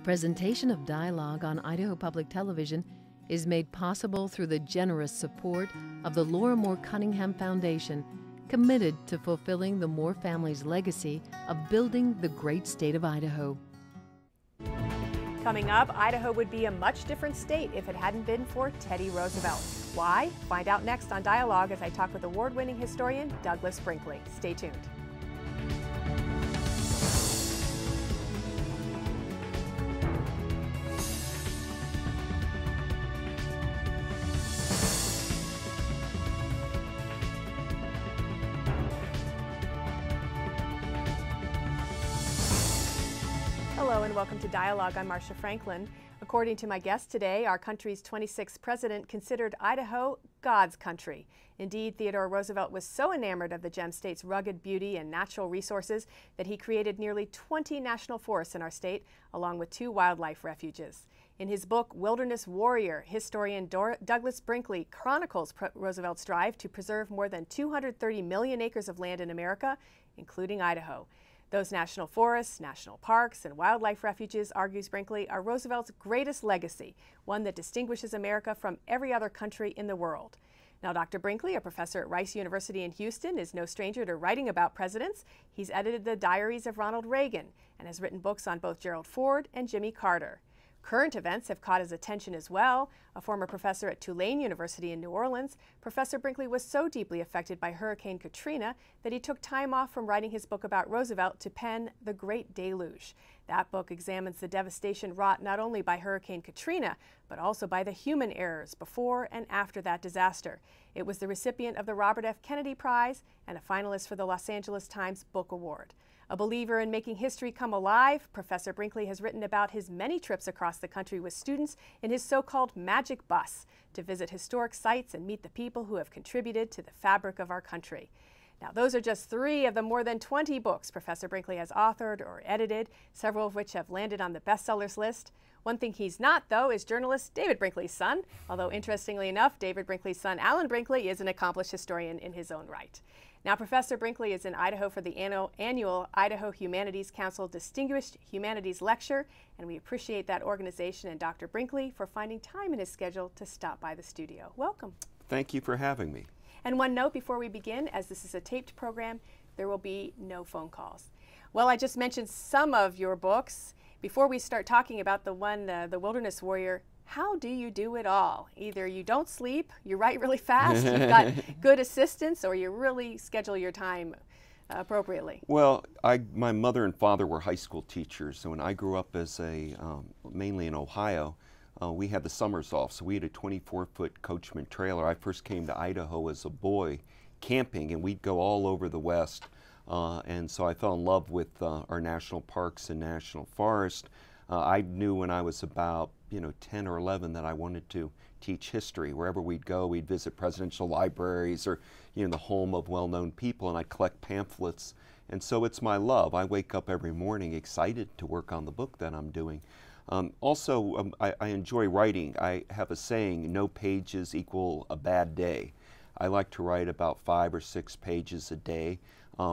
Presentation of dialogue on Idaho Public Television is made possible through the generous support of the Laura Moore Cunningham Foundation, committed to fulfilling the Moore family's legacy of building the great state of Idaho. Coming up, Idaho would be a much different state if it hadn't been for Teddy Roosevelt. Why? Find out next on Dialogue as I talk with award-winning historian Douglas Brinkley. Stay tuned. Hello and welcome to Dialogue. I'm Marcia Franklin. According to my guest today, our country's 26th president considered Idaho God's country. Indeed, Theodore Roosevelt was so enamored of the Gem State's rugged beauty and natural resources that he created nearly 20 national forests in our state, along with 2 wildlife refuges. In his book, Wilderness Warrior, historian Douglas Brinkley chronicles Roosevelt's drive to preserve more than 230 million acres of land in America, including Idaho. Those national forests, national parks, and wildlife refuges, argues Brinkley, are Roosevelt's greatest legacy, one that distinguishes America from every other country in the world. Now, Dr. Brinkley, a professor at Rice University in Houston, is no stranger to writing about presidents. He's edited the diaries of Ronald Reagan and has written books on both Gerald Ford and Jimmy Carter. Current events have caught his attention as well. A former professor at Tulane University in New Orleans, Professor Brinkley was so deeply affected by Hurricane Katrina that he took time off from writing his book about Roosevelt to pen The Great Deluge. That book examines the devastation wrought not only by Hurricane Katrina, but also by the human errors before and after that disaster. It was the recipient of the Robert F. Kennedy Prize and a finalist for the Los Angeles Times Book Award. A believer in making history come alive, Professor Brinkley has written about his many trips across the country with students in his so-called magic bus to visit historic sites and meet the people who have contributed to the fabric of our country. Now, those are just 3 of the more than 20 books Professor Brinkley has authored or edited, several of which have landed on the bestsellers list. One thing he's not, though, is journalist David Brinkley's son, although interestingly enough, David Brinkley's son, Alan Brinkley, is an accomplished historian in his own right. Now, Professor Brinkley is in Idaho for the annual Idaho Humanities Council Distinguished Humanities Lecture, and we appreciate that organization and Dr. Brinkley for finding time in his schedule to stop by the studio. Welcome. Thank you for having me. And one note before we begin, as this is a taped program, there will be no phone calls. Well, I just mentioned some of your books. Before we start talking about the one, The Wilderness Warrior, how do you do it all? Either you don't sleep, you write really fast, you've got good assistants, or you really schedule your time appropriately. Well, my mother and father were high school teachers, so when I grew up as mainly in Ohio, we had the summers off, so we had a 24-foot Coachman trailer. I first came to Idaho as a boy camping, and we'd go all over the West, and so I fell in love with our national parks and national forests. I knew when I was about 10 or 11 that I wanted to teach history. Wherever we'd go, we'd visit presidential libraries or the home of well-known people, and I'd collect pamphlets. And so it's my love. I wake up every morning excited to work on the book that I'm doing. I enjoy writing. I have a saying, no pages equal a bad day. I like to write about 5 or 6 pages a day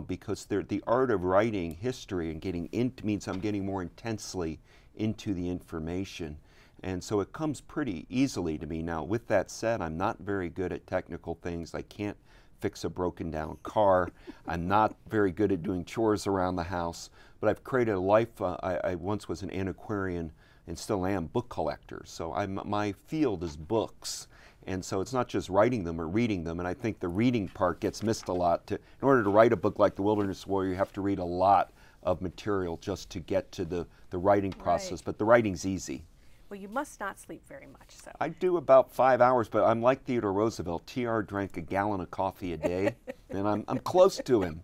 because the art of writing history and getting into means I'm getting more intensely into the information. And so it comes pretty easily to me. Now, with that said, I'm not very good at technical things. I can't fix a broken down car. I'm not very good at doing chores around the house, but I've created a life. I once was an antiquarian and still am book collector. So my field is books. And so it's not just writing them or reading them, and I think the reading part gets missed a lot. In order to write a book like The Wilderness Warrior, you have to read a lot of material just to get to the writing process, right. But the writing's easy. Well, you must not sleep very much, so. I do about 5 hours, but I'm like Theodore Roosevelt. TR drank a gallon of coffee a day, and I'm close to him.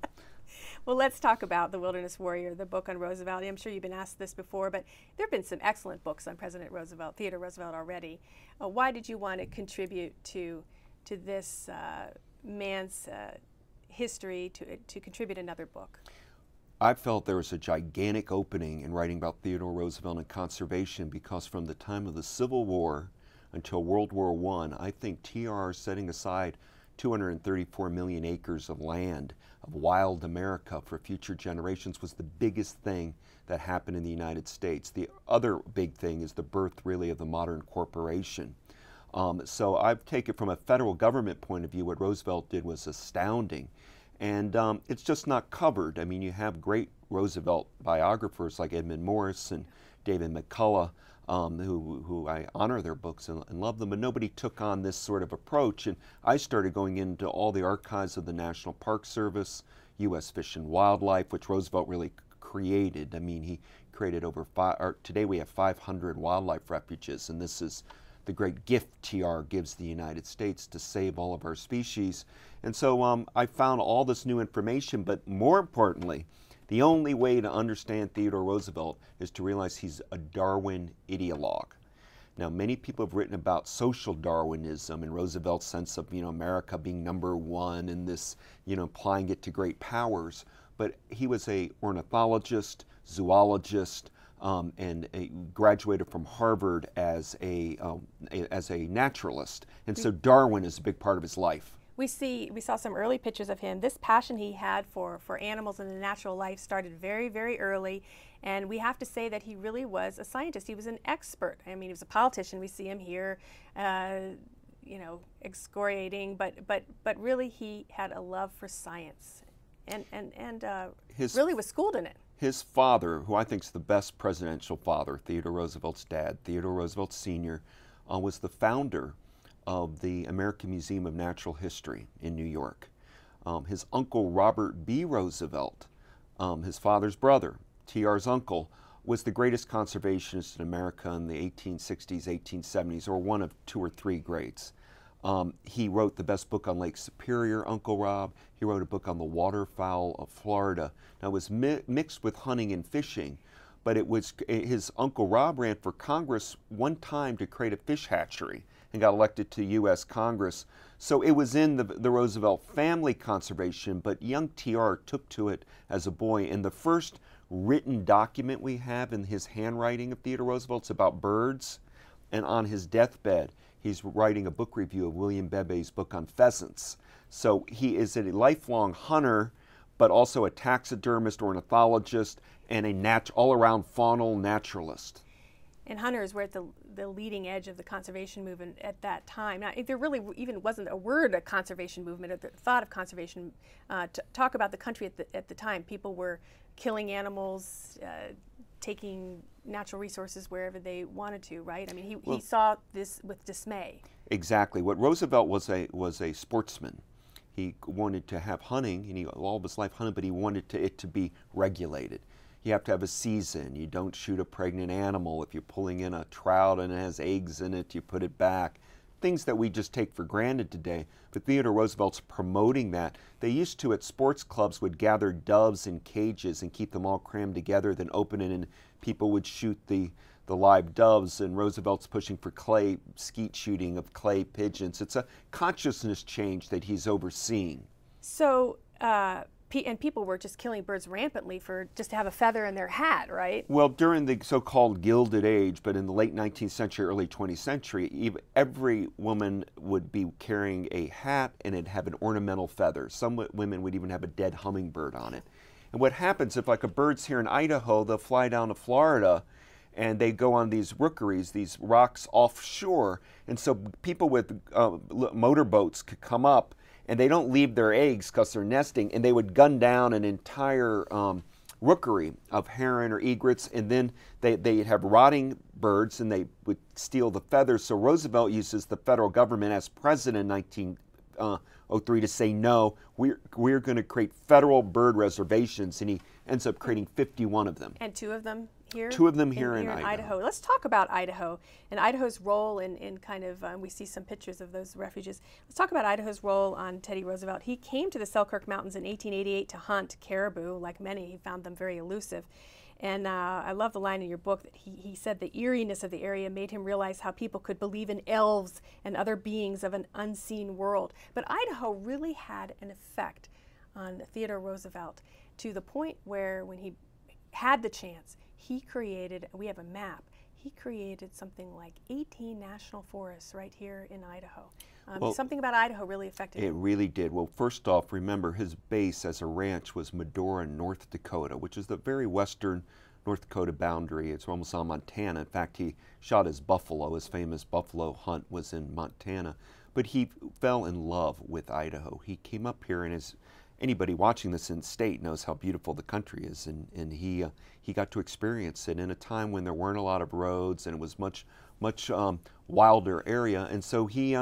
Well, let's talk about The Wilderness Warrior, the book on Roosevelt. I'm sure you've been asked this before, but there have been some excellent books on President Roosevelt, Theodore Roosevelt already. Why did you want to contribute to this man's history, to contribute another book? I felt there was a gigantic opening in writing about Theodore Roosevelt and conservation because from the time of the Civil War until World War I think TR is setting aside 234 million acres of land, of wild America for future generations, was the biggest thing that happened in the United States. The other big thing is the birth, really, of the modern corporation. So I take it from a federal government point of view, what Roosevelt did was astounding. And it's just not covered. I mean, you have great Roosevelt biographers like Edmund Morris and David McCullough, who I honor their books and love them, but nobody took on this sort of approach. And I started going into all the archives of the National Park Service, U.S. Fish and Wildlife, which Roosevelt really created. I mean, he created today we have 500 wildlife refuges, and this is the great gift TR gives the United States to save all of our species. And so I found all this new information, but more importantly, the only way to understand Theodore Roosevelt is to realize he's a Darwin ideologue. Now, many people have written about social Darwinism and Roosevelt's sense of, America being number one and this, applying it to great powers. But he was a ornithologist, zoologist, and graduated from Harvard as a naturalist. And so Darwin is a big part of his life. We saw some early pictures of him. This passion he had for animals and the natural life started very, very early. And we have to say that he really was a scientist. He was an expert. I mean, he was a politician. We see him here, excoriating, but really he had a love for science and really was schooled in it. His father, who I think is the best presidential father, Theodore Roosevelt's dad, Theodore Roosevelt Sr., was the founder of the American Museum of Natural History in New York. His uncle, Robert B. Roosevelt, his father's brother, TR's uncle, was the greatest conservationist in America in the 1860s, 1870s, or one of two or three greats. He wrote the best book on Lake Superior, Uncle Rob. He wrote a book on the waterfowl of Florida. Now, it was mixed with hunting and fishing, but his Uncle Rob ran for Congress one time to create a fish hatchery and got elected to U.S. Congress. So it was in the Roosevelt family conservation, but young TR took to it as a boy. And the first written document we have in his handwriting of Theodore Roosevelt's about birds, and on his deathbed, he's writing a book review of William Bebe's book on pheasants. So he is a lifelong hunter, but also a taxidermist, ornithologist, and all-around faunal naturalist. And hunters were at the leading edge of the conservation movement at that time. Now, there really even wasn't a word of conservation movement or the thought of conservation to talk about the country at the time. People were killing animals, taking natural resources wherever they wanted to, right? I mean, he saw this with dismay. Exactly. What Roosevelt was a sportsman. He wanted to have hunting, and he all of his life hunted, but he wanted it to be regulated. You have to have a season. You don't shoot a pregnant animal. If you're pulling in a trout and it has eggs in it, you put it back. Things that we just take for granted today. But Theodore Roosevelt's promoting that. They used to, at sports clubs, would gather doves in cages and keep them all crammed together, then open it, and people would shoot the live doves, and Roosevelt's pushing for skeet shooting of clay pigeons. It's a consciousness change that he's overseeing. So, and people were just killing birds rampantly just to have a feather in their hat, right? Well, during the so-called Gilded Age, but in the late 19th century, early 20th century, every woman would be carrying a hat and it'd have an ornamental feather. Some women would even have a dead hummingbird on it. And what happens if, like, a bird's here in Idaho, they'll fly down to Florida and they go on these rookeries, these rocks offshore. And so people with motorboats could come up, and they don't leave their eggs because they're nesting, and they would gun down an entire rookery of heron or egrets, and then they'd have rotting birds, and they would steal the feathers. So Roosevelt uses the federal government as president in 1903 to say, no, we're going to create federal bird reservations, and he ends up creating 51 of them. And two of them here? Two of them here in Idaho. Let's talk about Idaho and Idaho's role in kind of, we see some pictures of those refuges. Let's talk about Idaho's role on Teddy Roosevelt. He came to the Selkirk Mountains in 1888 to hunt caribou. Like many, he found them very elusive. And I love the line in your book that he said the eeriness of the area made him realize how people could believe in elves and other beings of an unseen world. But Idaho really had an effect on Theodore Roosevelt to the point where when he had the chance, he created, we have a map, he created something like 18 national forests right here in Idaho. Well, something about Idaho really affected it him. really did. Well, first off, remember his base as a ranch was Medora, North Dakota, which is the very western North Dakota boundary. It's almost on Montana. In fact, he shot his buffalo. His famous buffalo hunt was in Montana. But he fell in love with Idaho. He came up here, and as anybody watching this in state knows how beautiful the country is, and he got to experience it in a time when there weren't a lot of roads and it was much wilder area. And so he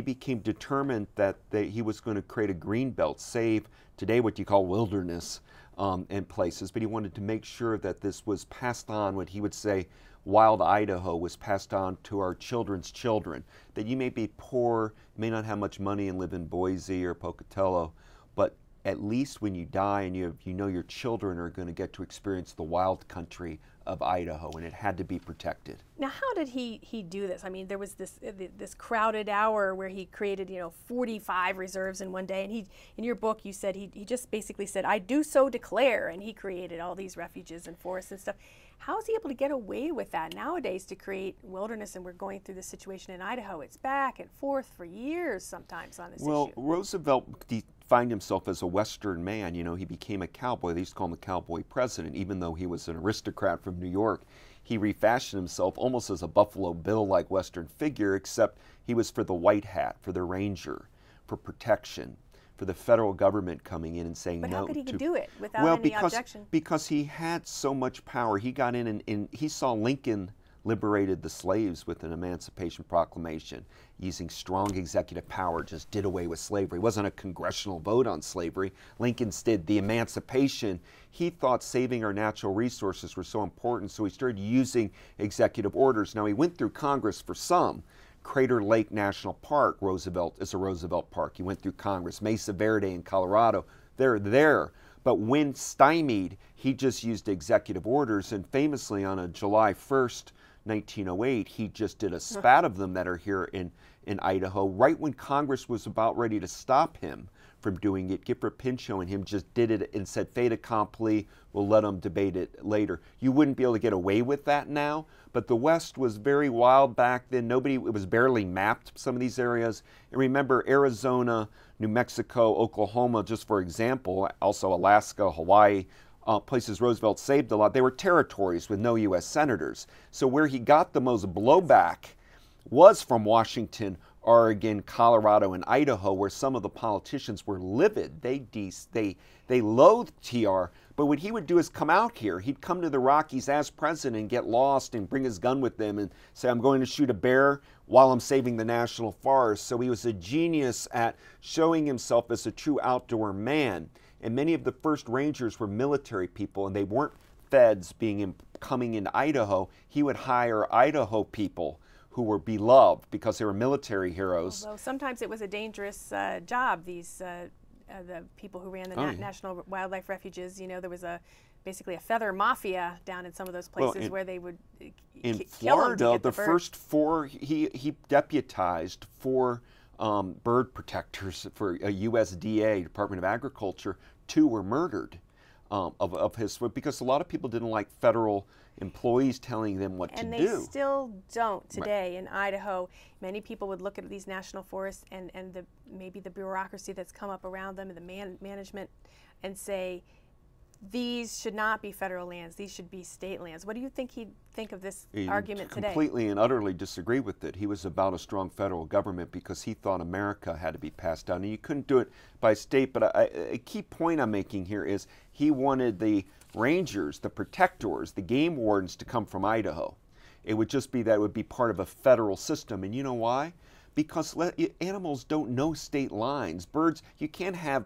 became determined that he was going to create a green belt, save today what you call wilderness and places, but he wanted to make sure that this was passed on, what he would say wild Idaho was passed on to our children's children, that you may be poor, may not have much money and live in Boise or Pocatello, but at least when you die and you know your children are going to get to experience the wild country of Idaho, and it had to be protected. Now, how did he do this? I mean, there was this crowded hour where he created 45 reserves in one day, and in your book you said he just basically said, "I do so declare," and he created all these refuges and forests and stuff. How is he able to get away with that nowadays to create wilderness? And we're going through this situation in Idaho. It's back and forth for years sometimes on this issue. Well, Roosevelt defined himself as a Western man. He became a cowboy. They used to call him the cowboy president, even though he was an aristocrat from New York. He refashioned himself almost as a Buffalo Bill-like Western figure, except he was for the white hat, for the ranger, for protection, for the federal government coming in and saying no to... But how could he do it without any objection? Because he had so much power. He got in and he saw Lincoln liberated the slaves with an Emancipation Proclamation, using strong executive power, just did away with slavery. It wasn't a congressional vote on slavery. Lincoln's did the emancipation. He thought saving our natural resources were so important, so he started using executive orders. Now, he went through Congress for some. Crater Lake National Park, Roosevelt, is a Roosevelt Park. He went through Congress. Mesa Verde in Colorado, they're there. But when stymied, he just used executive orders, and famously on a July 1st, 1908, he just did a spat of them that are here in Idaho, right when Congress was about ready to stop him from doing it. Gifford Pinchot and him just did it and said, fait accompli, we'll let them debate it later. You wouldn't be able to get away with that now, but the West was very wild back then. It was barely mapped, some of these areas. And remember, Arizona, New Mexico, Oklahoma, just for example, also Alaska, Hawaii, places Roosevelt saved a lot, they were territories with no U.S. senators. So where he got the most blowback was from Washington, Oregon, Colorado, and Idaho, where some of the politicians were livid. They loathed TR, but what he would do is come out here. He'd come to the Rockies as president and get lost and bring his gun with him and say, I'm going to shoot a bear while I'm saving the national forest. So he was a genius at showing himself as a true outdoor man. And many of the first rangers were military people, and they weren't feds coming into Idaho. He would hire Idaho people who were beloved because they were military heroes. Although sometimes it was a dangerous job, the people who ran the National Wildlife Refuges. There was basically a feather mafia down in some of those places where they would in kill Florida, them to get the first four, he deputized 4 bird protectors for USDA, Department of Agriculture. 2 were murdered because a lot of people didn't like federal employees telling them what to do. And they still don't today in Idaho. Many people would look at these national forests and maybe the bureaucracy that's come up around them and the management and say, these should not be federal lands, these should be state lands. What do you think he'd think of this argument today? Completely and utterly disagree with it. He was about a strong federal government because he thought America had to be passed down. And you couldn't do it by state, but a key point I'm making here is he wanted the rangers, the protectors, the game wardens to come from Idaho. It would just be that it would be part of a federal system. And you know why? Because animals don't know state lines. Birds, you can't have,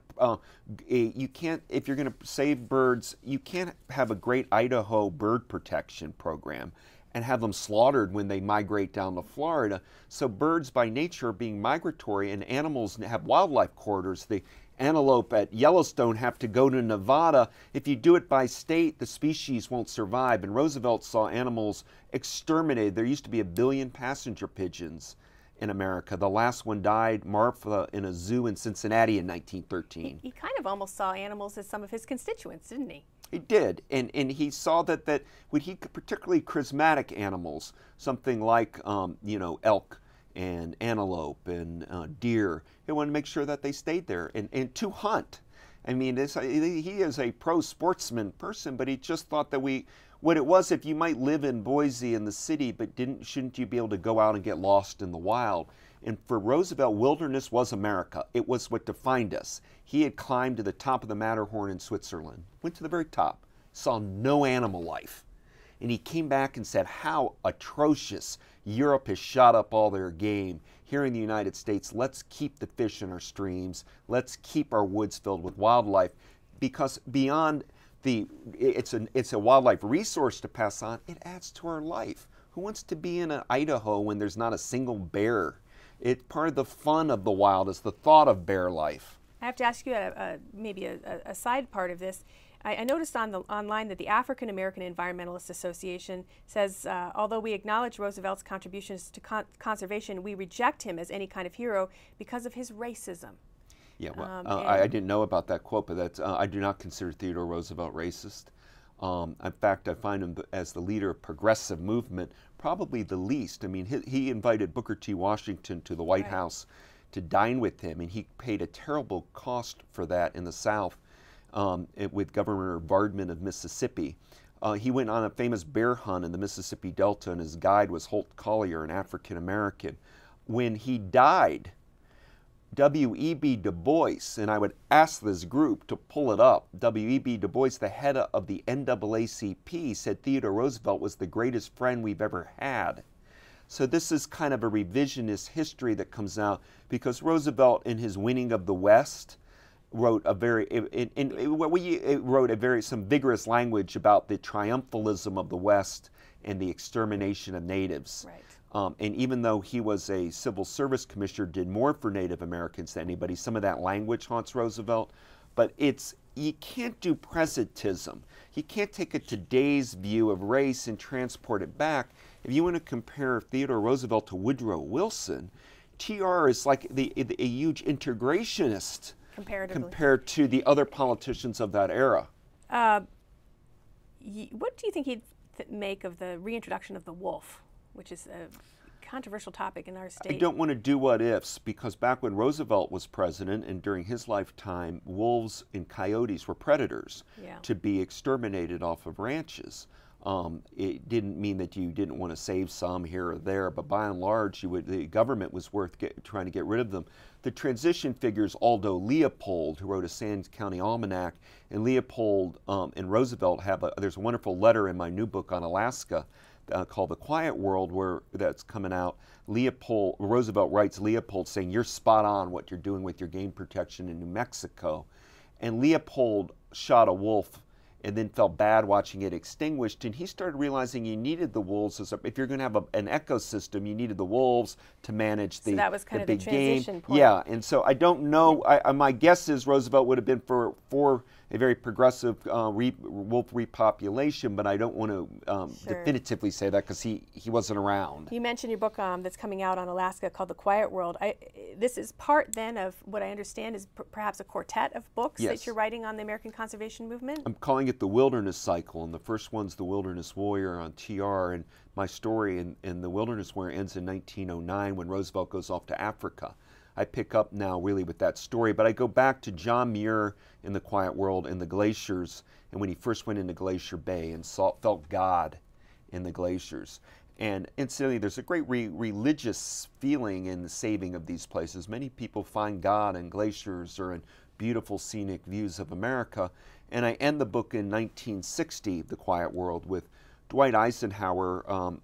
if you're going to save birds, you can't have a great Idaho bird protection program and have them slaughtered when they migrate down to Florida. So birds by nature are being migratory, and animals have wildlife corridors. The antelope at Yellowstone have to go to Nevada. If you do it by state, the species won't survive. And Roosevelt saw animals exterminated. There used to be 1 billion passenger pigeons in America. The last one died, Marfa, in a zoo in Cincinnati in 1913. He kind of almost saw animals as some of his constituents, didn't he? He did, and he saw that when he particularly charismatic animals, something like elk and antelope and deer. He wanted to make sure that they stayed there and to hunt. I mean, he is a pro sportsman person, but he just thought that what it was, if you might live in Boise in the city, but shouldn't you be able to go out and get lost in the wild? And for Roosevelt, wilderness was America. It was what defined us. He had climbed to the top of the Matterhorn in Switzerland, went to the very top, saw no animal life. And he came back and said how atrocious. Europe has shot up all their game. Here in the United States, let's keep the fish in our streams. Let's keep our woods filled with wildlife, because beyond it's a wildlife resource to pass on, it adds to our life. Who wants to be in Idaho when there's not a single bear? It's part of the fun of the wild is the thought of bear life. I have to ask you maybe a side part of this. I noticed online that the African American Environmentalist Association says, although we acknowledge Roosevelt's contributions to conservation, we reject him as any kind of hero because of his racism. Yeah, well, I didn't know about that quote, but that's, I do not consider Theodore Roosevelt racist. In fact, I find him as the leader of progressive movement, probably the least. I mean, he invited Booker T. Washington to the White House to dine with him, and he paid a terrible cost for that in the South with Governor Vardman of Mississippi. He went on a famous bear hunt in the Mississippi Delta, and his guide was Holt Collier, an African American. When he died, W.E.B. Du Bois, and I would ask this group to pull it up, W.E.B. Du Bois, the head of the NAACP, said Theodore Roosevelt was the greatest friend we've ever had. So this is kind of a revisionist history that comes out because Roosevelt, in his winning of the West, wrote some vigorous language about the triumphalism of the West and the extermination of natives. Right. And even though he was a civil service commissioner, did more for Native Americans than anybody, some of that language haunts Roosevelt. But you can't do presentism. You can't take a today's view of race and transport it back. If you want to compare Theodore Roosevelt to Woodrow Wilson, TR is like a huge integrationist compared to the other politicians of that era. What do you think he'd make of the reintroduction of the wolf, which is a controversial topic in our state? I don't want to do what ifs, because back when Roosevelt was president and during his lifetime, wolves and coyotes were predators to be exterminated off of ranches. It didn't mean that you didn't want to save some here or there, but by and large, the government was trying to get rid of them. The transition figures Aldo Leopold, who wrote a Sands County Almanac, and Leopold and Roosevelt there's a wonderful letter in my new book on Alaska called The Quiet World, that's coming out. Roosevelt writes Leopold saying, "You're spot on what you're doing with your game protection in New Mexico." And Leopold shot a wolf and then felt bad watching it extinguished, and he started realizing you needed the wolves if you're going to have an ecosystem. You needed the wolves to manage the big game. So that was kind of the transition point. Yeah, and so I don't know. My guess is Roosevelt would have been for a very progressive wolf repopulation, but I don't want to definitively say that because he wasn't around. You mentioned your book that's coming out on Alaska called The Quiet World. This is part then of what I understand is perhaps a quartet of books that you're writing on the American conservation movement? I'm calling it The Wilderness Cycle, and the first one's The Wilderness Warrior on TR, and my story in The Wilderness Warrior ends in 1909 when Roosevelt goes off to Africa. I pick up now really with that story, but I go back to John Muir in The Quiet World and the glaciers, and when he first went into Glacier Bay and felt God in the glaciers. And incidentally, there's a great religious feeling in the saving of these places. Many people find God in glaciers or in beautiful scenic views of America. And I end the book in 1960, The Quiet World, with Dwight Eisenhower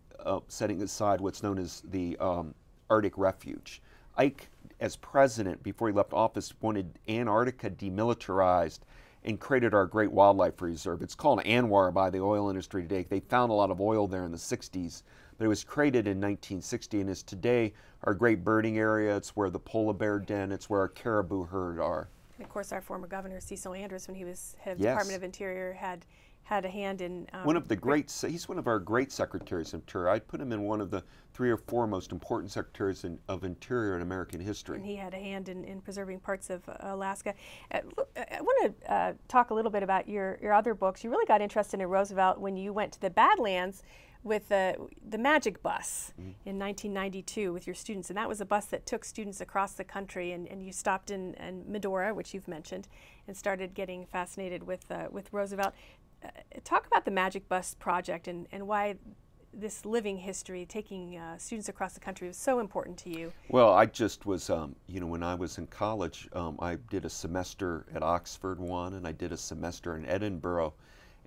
setting aside what's known as the Arctic Refuge. Ike, as president, before he left office, wanted Antarctica demilitarized and created our great wildlife reserve. It's called ANWR by the oil industry today. They found a lot of oil there in the 60s, but it was created in 1960 and is today our great birding area. It's where the polar bear den, it's where our caribou herd are. And of course, our former governor, Cecil Andrus, when he was head of the Department of Interior, had a hand in... he's one of our great secretaries of Interior. I'd put him in one of the 3 or 4 most important secretaries of Interior in American history. And he had a hand in preserving parts of Alaska. I want to talk a little bit about your other books. You really got interested in Roosevelt when you went to the Badlands, with the Magic Bus in 1992 with your students, and that was a bus that took students across the country, and you stopped in Medora, which you've mentioned, and started getting fascinated with Roosevelt. Talk about the Magic Bus project and why this living history, taking students across the country, was so important to you. Well, I just was, when I was in college, I did a semester at Oxford one, and I did a semester in Edinburgh.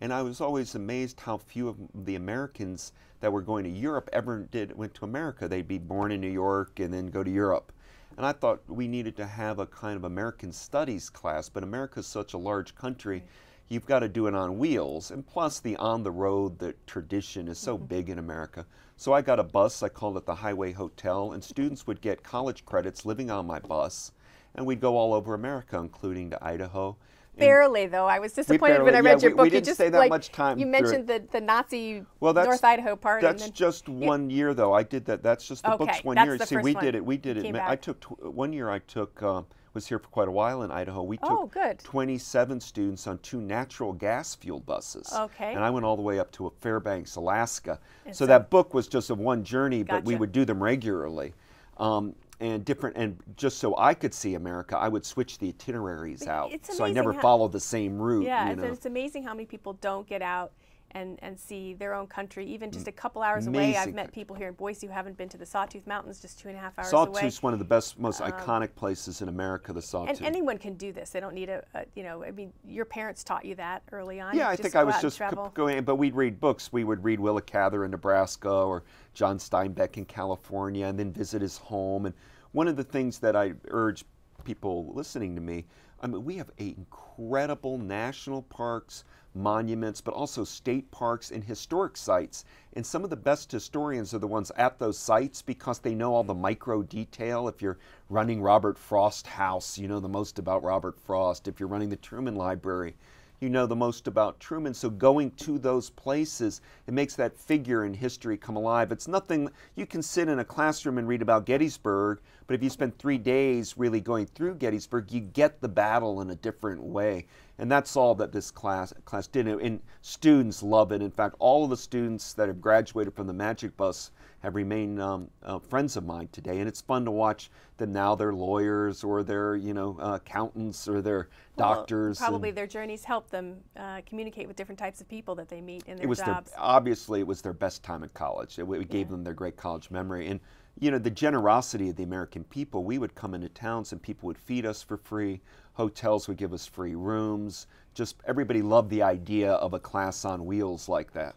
And I was always amazed how few of the Americans that were going to Europe ever went to America. They'd be born in New York and then go to Europe. And I thought we needed to have a kind of American studies class, but America's such a large country, you've got to do it on wheels. And plus the on-the-road, the tradition is so big in America. So I got a bus, I called it the Highway Hotel, and students would get college credits living on my bus. And we'd go all over America, including to Idaho. Barely, though. I was disappointed when I read your book. We didn't stay that much time. You mentioned the Nazi North Idaho part. That's just 1 year, though. I did that. That's just the book's 1 year. See, we did it. We did it. I took 1 year. I took was here for quite a while in Idaho. We took 27 students on 2 natural gas fueled buses. Okay. And I went all the way up to Fairbanks, Alaska. So that book was just a one journey, but we would do them regularly. And just so I could see America, I would switch the itineraries out. So I never followed the same route. Yeah, it's amazing how many people don't get out and see their own country, even just a couple hours away. I've met people here in Boise who haven't been to the Sawtooth Mountains, just 2.5 hours away. Sawtooth's one of the best, most iconic places in America, the Sawtooth. And anyone can do this. They don't need I mean, your parents taught you that early on. Yeah, I think I was just going, but we'd read books. We would read Willa Cather in Nebraska or John Steinbeck in California, and then visit his home. And one of the things that I urge people listening to me, I mean, we have incredible national parks, monuments, but also state parks and historic sites. And some of the best historians are the ones at those sites because they know all the micro detail. If you're running Robert Frost House, you know the most about Robert Frost. If you're running the Truman Library, you know the most about Truman. So going to those places, it makes that figure in history come alive. It's nothing, you can sit in a classroom and read about Gettysburg, but if you spend 3 days really going through Gettysburg, you get the battle in a different way. And that's all that this class did. And students love it. In fact, all of the students that have graduated from the Magic Bus have remained friends of mine today. And it's fun to watch them now. They're lawyers or they're, accountants or they're doctors. Probably their journeys help them communicate with different types of people that they meet in their jobs. Obviously, it was their best time at college. It gave them their great college memory. And, the generosity of the American people, we would come into towns and people would feed us for free. Hotels would give us free rooms. Just everybody loved the idea of a class on wheels like that.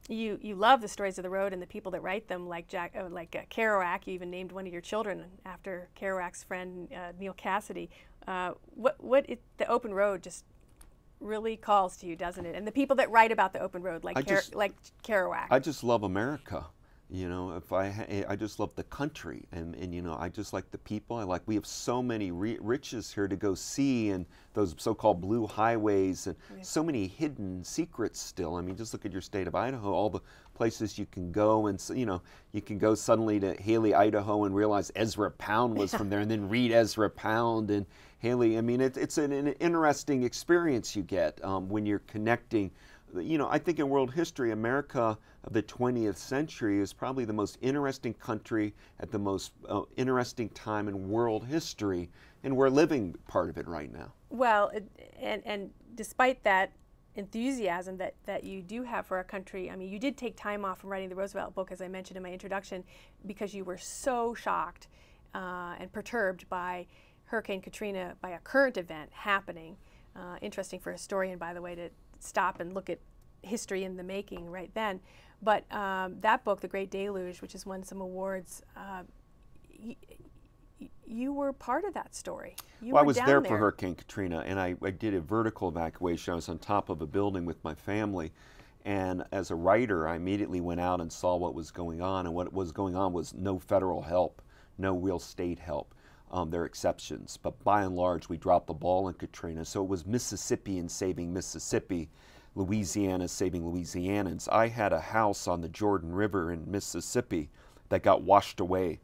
You love the stories of the road and the people that write them, like Kerouac. You even named one of your children after Kerouac's friend Neil Cassidy. The open road just really calls to you, doesn't it? And the people that write about the open road, like Kerouac. I just love America. I just love the country, and I just like the people. We have so many riches here to go see, and those so-called blue highways, and so many hidden secrets still. I mean, just look at your state of Idaho, all the places you can go, and you can go suddenly to Haley, Idaho, and realize Ezra Pound was from there, and then read Ezra Pound and Haley. I mean, it's an interesting experience you get when you're connecting. I think in world history, America of the 20th century is probably the most interesting country at the most interesting time in world history, and we're living part of it right now. Well, and despite that enthusiasm that you do have for our country, I mean, you did take time off from writing the Roosevelt book, as I mentioned in my introduction, because you were so shocked and perturbed by Hurricane Katrina, by a current event happening. Interesting for a historian, by the way, to stop and look at history in the making right then. But that book, The Great Deluge, which has won some awards, you were part of that story. I was there for Hurricane Katrina, and I did a vertical evacuation. I was on top of a building with my family, and as a writer, I immediately went out and saw what was going on, and what was going on was no federal help, no real state help. There are exceptions, but by and large, we dropped the ball in Katrina. So it was Mississippians saving Mississippi, Louisiana saving Louisianans. I had a house on the Jordan River in Mississippi that got washed away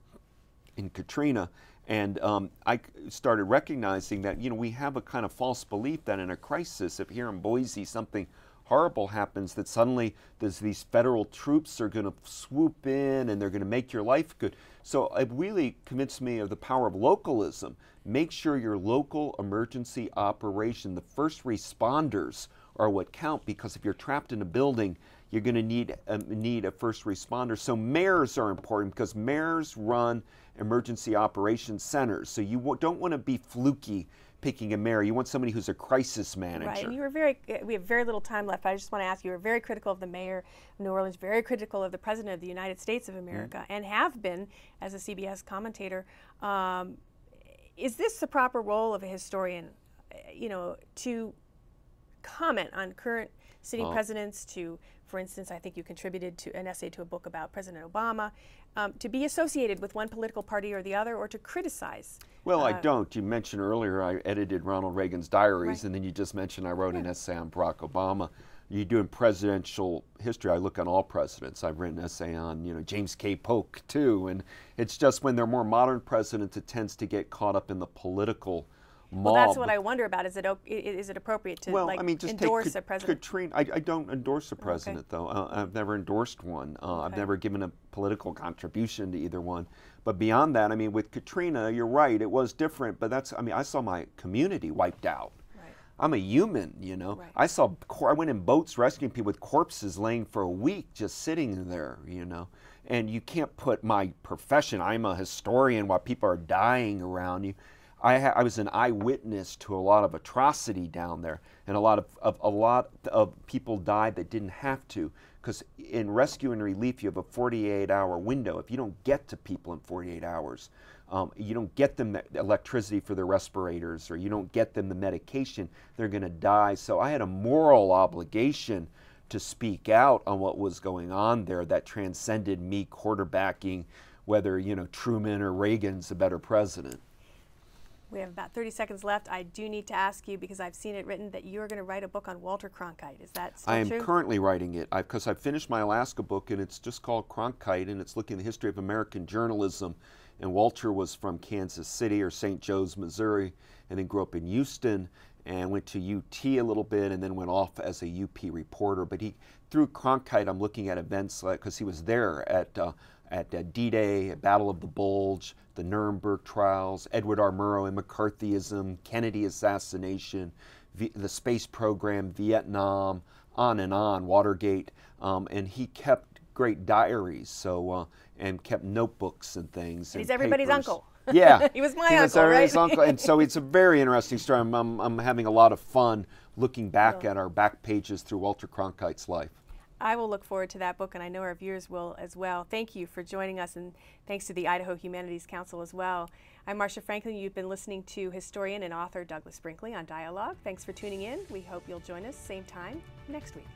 in Katrina, and I started recognizing that we have a kind of false belief that in a crisis, if here in Boise something horrible happens, that suddenly these federal troops are going to swoop in and they're going to make your life good. So it really convinced me of the power of localism. Make sure your local emergency operation, the first responders are what count, because if you're trapped in a building, you're going to need a first responder. So mayors are important because mayors run emergency operations centers. So you don't want to be fluky picking a mayor. You want somebody who's a crisis manager. Right, and we have very little time left. I just want to ask, you were very critical of the mayor of New Orleans, very critical of the president of the United States of America, and have been as a CBS commentator. Is this the proper role of a historian, to comment on current sitting presidents, to, for instance, I think you contributed to an essay to a book about President Obama, to be associated with one political party or the other, or to criticize? Well, I don't. You mentioned earlier I edited Ronald Reagan's diaries, Right. and then you just mentioned I wrote an essay on Barack Obama. You do in presidential history, I look on all presidents. I've written an essay on, James K. Polk, too, and it's just when they're more modern presidents, it tends to get caught up in the political mob. Well, that's what I wonder about. Is it appropriate to Just endorse take a president? Katrina. I don't endorse a president, though. I've never endorsed one. I've never given a political contribution to either one. But beyond that, with Katrina, you're right, it was different. But I saw my community wiped out. Right. I'm a human, Right. I went in boats rescuing people with corpses laying for a week, just sitting there, And you can't put my profession, I'm a historian, while people are dying around you. I was an eyewitness to a lot of atrocity down there, and a lot of people died that didn't have to, because in rescue and relief you have a 48-hour window. If you don't get to people in 48 hours, you don't get them the electricity for their respirators, or you don't get them the medication, they're going to die. So I had a moral obligation to speak out on what was going on there that transcended me quarterbacking whether Truman or Reagan's a better president. We have about 30 seconds left. I do need to ask you, because I've seen it written, that you are going to write a book on Walter Cronkite. Is that still true? I am currently writing it, because I finished my Alaska book, and it's just called Cronkite, and it's looking at the history of American journalism. And Walter was from Kansas City, or St. Joe's, Missouri, and then grew up in Houston, and went to UT a little bit, and then went off as a UP reporter. But through Cronkite, I'm looking at events because he was there at D-Day, Battle of the Bulge, the Nuremberg trials, Edward R. Murrow and McCarthyism, Kennedy assassination, the space program, Vietnam, on, Watergate, and he kept great diaries, and kept notebooks and things. And he's everybody's papers. uncle. Yeah, he was my he uncle, was everybody's right? uncle, and so it's a very interesting story. I'm having a lot of fun looking back at our back pages through Walter Cronkite's life. I will look forward to that book, and I know our viewers will as well. Thank you for joining us, and thanks to the Idaho Humanities Council as well. I'm Marcia Franklin. You've been listening to historian and author Douglas Brinkley on Dialogue. Thanks for tuning in. We hope you'll join us same time next week.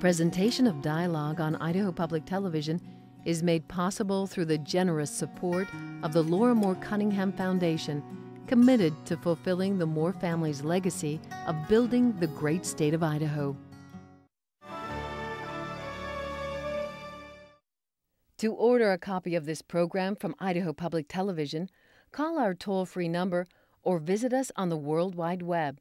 Presentation of Dialogue on Idaho Public Television is made possible through the generous support of the Laura Moore Cunningham Foundation, committed to fulfilling the Moore family's legacy of building the great state of Idaho. To order a copy of this program from Idaho Public Television, call our toll-free number or visit us on the World Wide Web.